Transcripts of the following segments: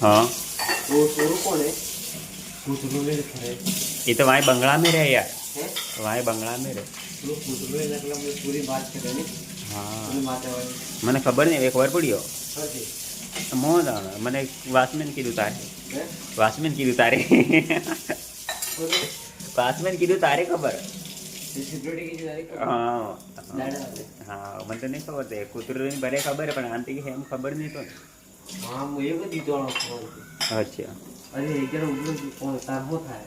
हाँ तो कौन है? पुतलों में खड़े ये तो वहाँ बंगला में रहे यार, हैं? वहाँ बंगला में रहे। तो पुतलों में लगला में पूरी बात कर रहे हाँ हैं माता वाली મને ખબર નહીં, ખબર પડી હો हजी મો જાણે મને વાસમેન કીધું તારે, हैं? વાસમેન કીધું તારે और વાસમેન કીધું તારે ખબર सिक्योरिटी की जिम्मेदारी कौन? હા दादा वाले હા મને તો નહીં ખબર તે કૂતરું ભલે ખબર પણ આંટી કે એમ ખબર નહીં તો हाँ मुझे भी दीदो ना फोन અચ્છા अरे एक जरा उधर कौन तार हो था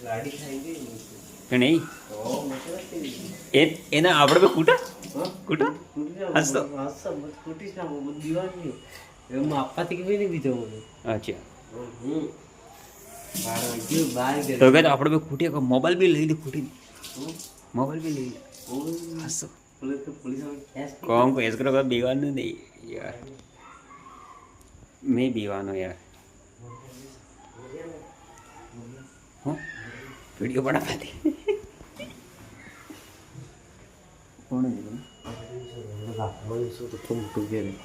गाड़ी खाएंगे કે નહીં तो मतलब એ એના આપણે બે કૂટા हाँ કૂટા हंस तो सब स्कूटी से वो दीवानी है मैं आपका तक भी नहीं बीतो मुझे અચ્છા बाहर क्यों बाहर તો કે આપણે બે કૂટી મોબાઈલ બી લઈ લે કૂટી મોબાઈલ બી લઈ લે હસો पुलिस कैश કોમ કો એસ કરો બીવાનું નહીં યાર મેં બીવાનો યાર હું વિડીયો બનાવતી કોણ तो तुम टूटे रहे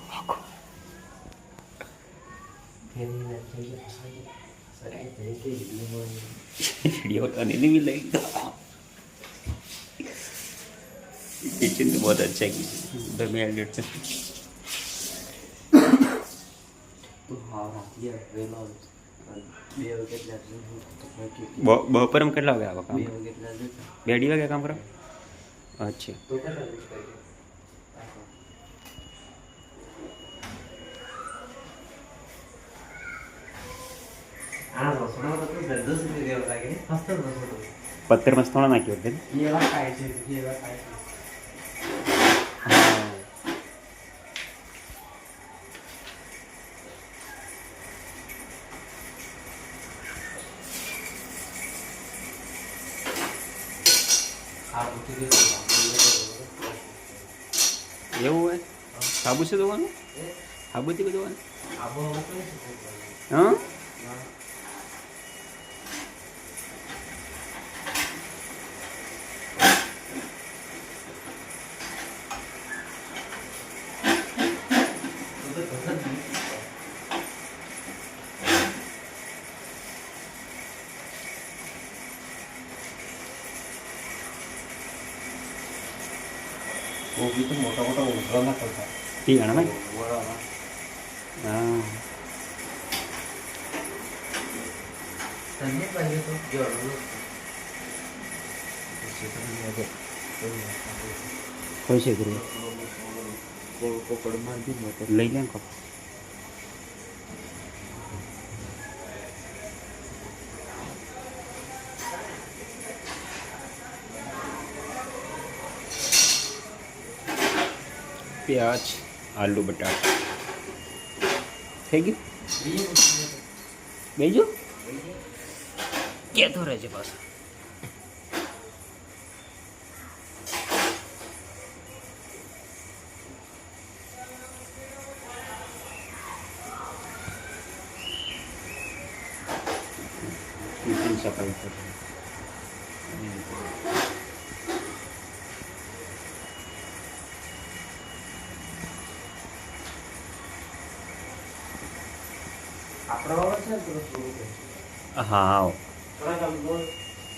वीडियो बनाने भी लगी किचन तो बहुत अच्छा की मैं एडिट से બપોર માં કેટલા વાગે આવો કામ 2 વાગે કામ કરો અચ્છા પત્તર મસ્ત થોડા નાખ્યો છે એવું હોય સાબુ છે દવાનું સાબુથી દવાનું હા वो भी तो मोटा मोटा उजला करता है ठीक है ना भाई बड़ा हाँ तन्ने पहले तो जरूर કોઈ છે ગુરુ कोकड़ मार दी मोटे લઈ લે કો प्याज आलू बटाटा થઈ ગયું બીજું કેતો રહેજે પાછું સફાઈ કરી હા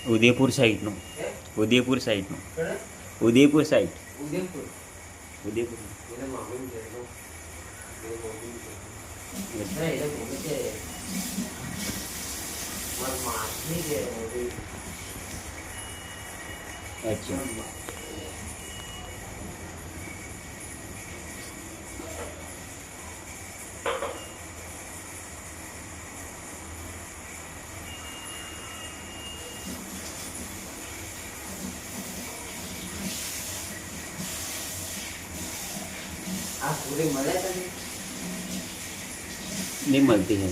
ઉદયપુર સાઈડનું ઉદયપુર સાઈડનું ઉદયપુર સાઈડ ઉદયપુર અચ્છા नहीं मिलती है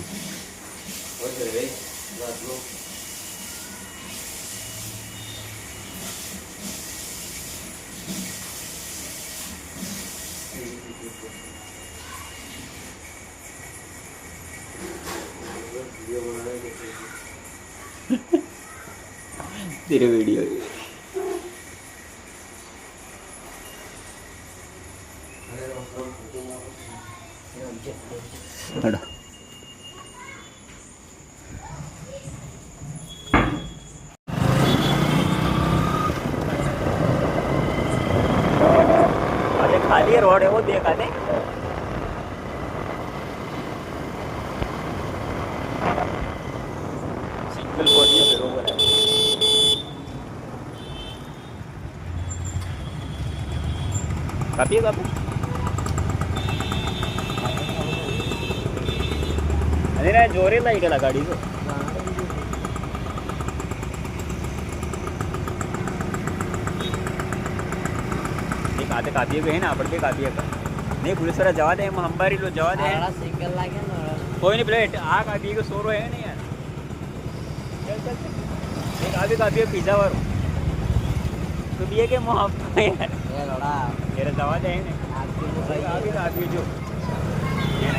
तेरे वीडियो हटो थोड़े वो देखा थे सिंगल बॉडी बरोबर आहे कापी अरे ना जोरे ला इकडे गाडी तो एक आते कापी है ना आपण ते कापी का नहीं पुलिस वाला जवा दे हम अंबारी लो जवा दे સિંગલ લાગે ને कोई नहीं प्लेट आ कापी को सोरो है नहीं यार चल चल चल एक आगे कापी है पिज्जा वारो तो भी है के मोह यार એ લોડા तेरे जवा दे ने આજથી હું રહી आगे कापी जो ये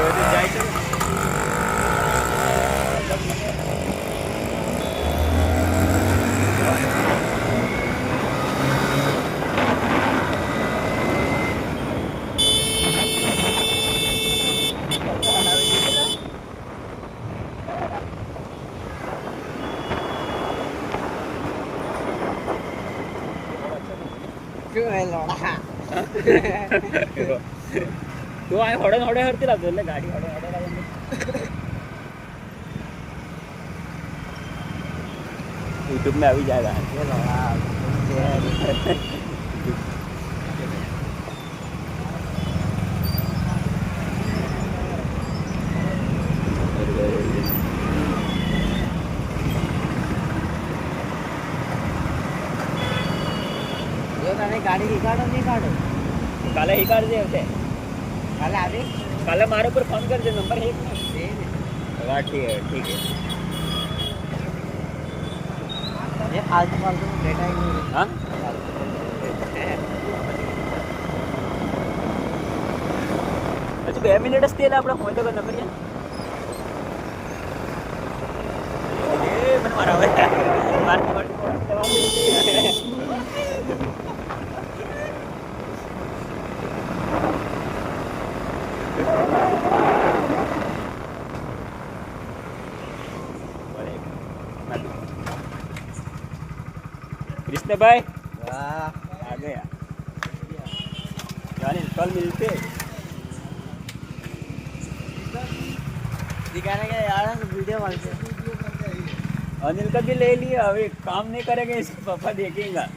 वो तो जाए चल શું એ લોડા तू आय हॉडन हॉडे हरती लागतो ले गाडी हॉडन हॉडे लागून यूट्यूब में अभी जाएगा એ લોડા જો તને ગાડી નીકાળો નહીં કાઢો काले ही कर दे होते કાલે આવી काले मारे पर फोन कर दे नंबर है દે ને हाँ ठीक है એ ફાલતુ ફાલતુ ડેટા નહીં हाँ अच्छा 2 मिनिट असते आपला फोन तो नंबर घ्या ए पण मारा कृष्ण भाई વાહ आ गया यानी कल मिलते दिखाने के यार वीडियो बनते अनिल का भी ले लिया अभी काम नहीं करेंगे इसको पापा देखेगा